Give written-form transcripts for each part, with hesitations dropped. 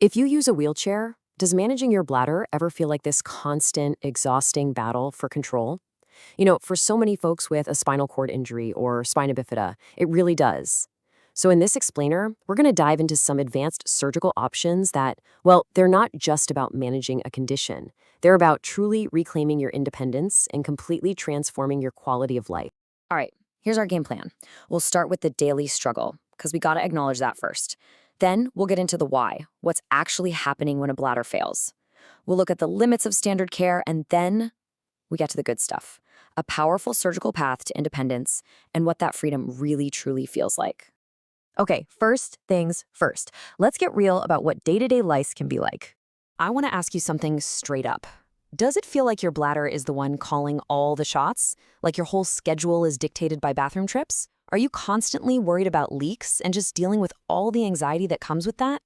If you use a wheelchair, does managing your bladder ever feel like this constant, exhausting battle for control? For so many folks with a spinal cord injury or spina bifida, it really does. So, in this explainer, we're going to dive into some advanced surgical options that, well, they're not just about managing a condition. They're about truly reclaiming your independence and completely transforming your quality of life. All right, here's our game plan. We'll start with the daily struggle, because we got to acknowledge that first. Then we'll get into the why, what's actually happening when a bladder fails. We'll look at the limits of standard care, and then we get to the good stuff, a powerful surgical path to independence and what that freedom really truly feels like. Okay, first things first. Let's get real about what day-to-day life can be like. I want to ask you something straight up. Does it feel like your bladder is the one calling all the shots? Like your whole schedule is dictated by bathroom trips? Are you constantly worried about leaks and just dealing with all the anxiety that comes with that?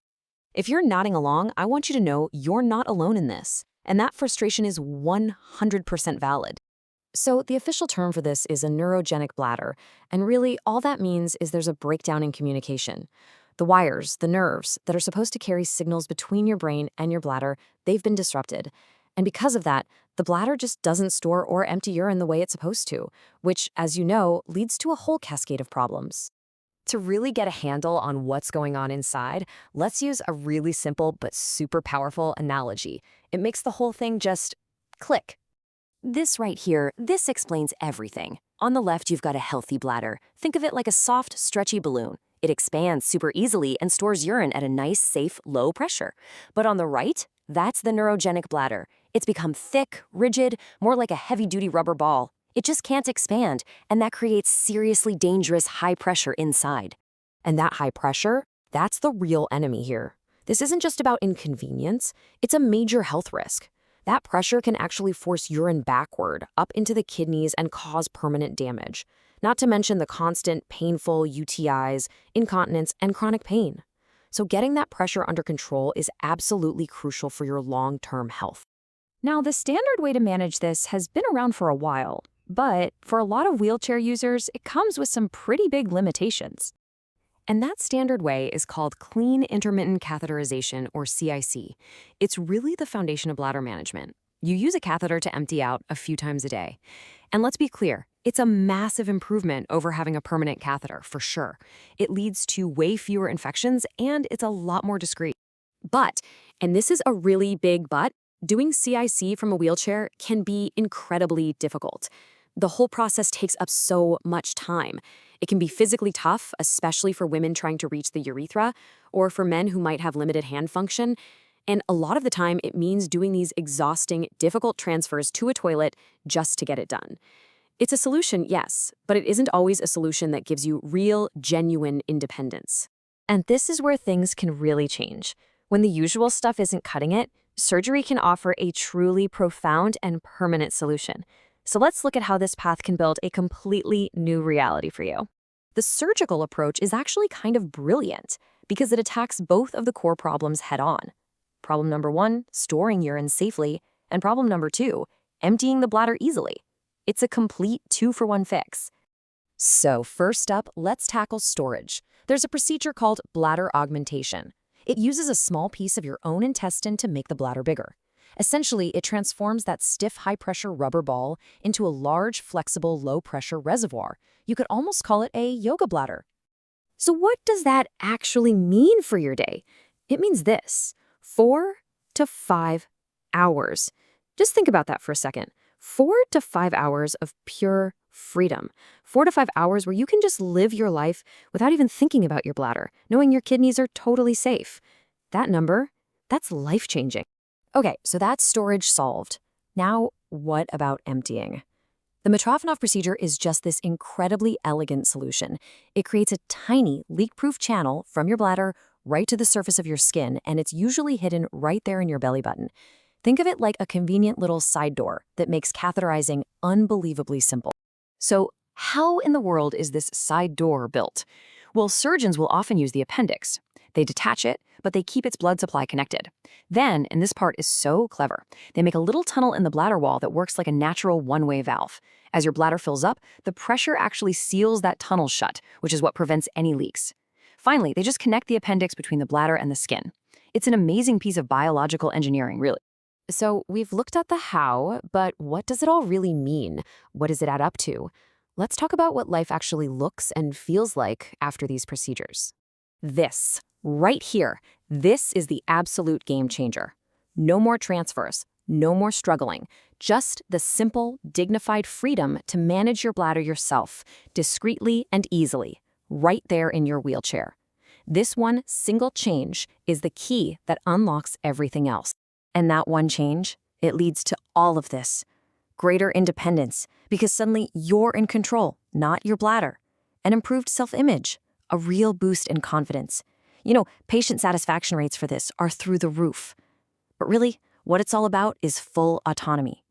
If you're nodding along, I want you to know you're not alone in this, and that frustration is 100% valid. So the official term for this is a neurogenic bladder, and really all that means is there's a breakdown in communication. The wires, the nerves that are supposed to carry signals between your brain and your bladder, they've been disrupted. And because of that, the bladder just doesn't store or empty urine the way it's supposed to, which, as you know, leads to a whole cascade of problems. To really get a handle on what's going on inside, let's use a really simple but super powerful analogy. It makes the whole thing just click. This right here, this explains everything. On the left, you've got a healthy bladder. Think of it like a soft, stretchy balloon. It expands super easily and stores urine at a nice, safe, low pressure. But on the right, that's the neurogenic bladder. It's become thick, rigid, more like a heavy-duty rubber ball. It just can't expand, and that creates seriously dangerous high pressure inside. And that high pressure, that's the real enemy here. This isn't just about inconvenience, it's a major health risk. That pressure can actually force urine backward, up into the kidneys and cause permanent damage. Not to mention the constant, painful UTIs, incontinence, and chronic pain. So getting that pressure under control is absolutely crucial for your long-term health. Now, the standard way to manage this has been around for a while, but for a lot of wheelchair users, it comes with some pretty big limitations. And that standard way is called clean intermittent catheterization, or CIC. It's really the foundation of bladder management. You use a catheter to empty out a few times a day. And let's be clear, it's a massive improvement over having a permanent catheter, for sure. It leads to way fewer infections, and it's a lot more discreet. But, and this is a really big but, doing CIC from a wheelchair can be incredibly difficult. The whole process takes up so much time. It can be physically tough, especially for women trying to reach the urethra, or for men who might have limited hand function. And a lot of the time, it means doing these exhausting, difficult transfers to a toilet just to get it done. It's a solution, yes, but it isn't always a solution that gives you real, genuine independence. And this is where things can really change. When the usual stuff isn't cutting it, surgery can offer a truly profound and permanent solution. So let's look at how this path can build a completely new reality for you. The surgical approach is actually kind of brilliant because it attacks both of the core problems head-on. Problem number 1, storing urine safely, and problem number 2, emptying the bladder easily. It's a complete 2-for-1 fix. So first up, let's tackle storage. There's a procedure called bladder augmentation. It uses a small piece of your own intestine to make the bladder bigger. Essentially, it transforms that stiff, high-pressure rubber ball into a large, flexible, low-pressure reservoir. You could almost call it a yoga bladder. So what does that actually mean for your day? It means this: 4 to 5 hours. Just think about that for a second. 4 to 5 hours of pure freedom. 4 to 5 hours where you can just live your life without even thinking about your bladder, knowing your kidneys are totally safe. That number, that's life-changing. Okay, so that's storage solved. Now, what about emptying? The Mitrofanoff procedure is just this incredibly elegant solution. It creates a tiny, leak-proof channel from your bladder right to the surface of your skin, and it's usually hidden right there in your belly button. Think of it like a convenient little side door that makes catheterizing unbelievably simple. So, how in the world is this side door built? Well, surgeons will often use the appendix. They detach it, but they keep its blood supply connected. Then, and this part is so clever, they make a little tunnel in the bladder wall that works like a natural one-way valve. As your bladder fills up, the pressure actually seals that tunnel shut, which is what prevents any leaks. Finally, they just connect the appendix between the bladder and the skin. It's an amazing piece of biological engineering, really. So we've looked at the how, but what does it all really mean? What does it add up to? Let's talk about what life actually looks and feels like after these procedures. This, right here, this is the absolute game changer. No more transfers, no more struggling, just the simple, dignified freedom to manage your bladder yourself, discreetly and easily, right there in your wheelchair. This one single change is the key that unlocks everything else. And that one change, it leads to all of this. Greater independence, because suddenly you're in control, not your bladder. An improved self-image, a real boost in confidence. Patient satisfaction rates for this are through the roof. But really, what it's all about is full autonomy.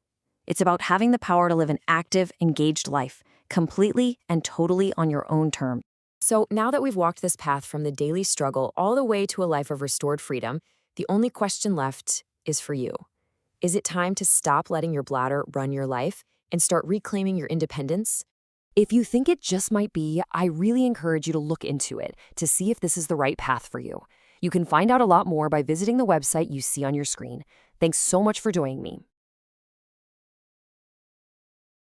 It's about having the power to live an active, engaged life, completely and totally on your own terms. So now that we've walked this path from the daily struggle all the way to a life of restored freedom, the only question left is for you. Is it time to stop letting your bladder run your life and start reclaiming your independence? If you think it just might be, I really encourage you to look into it to see if this is the right path for you. You can find out a lot more by visiting the website you see on your screen. Thanks so much for joining me.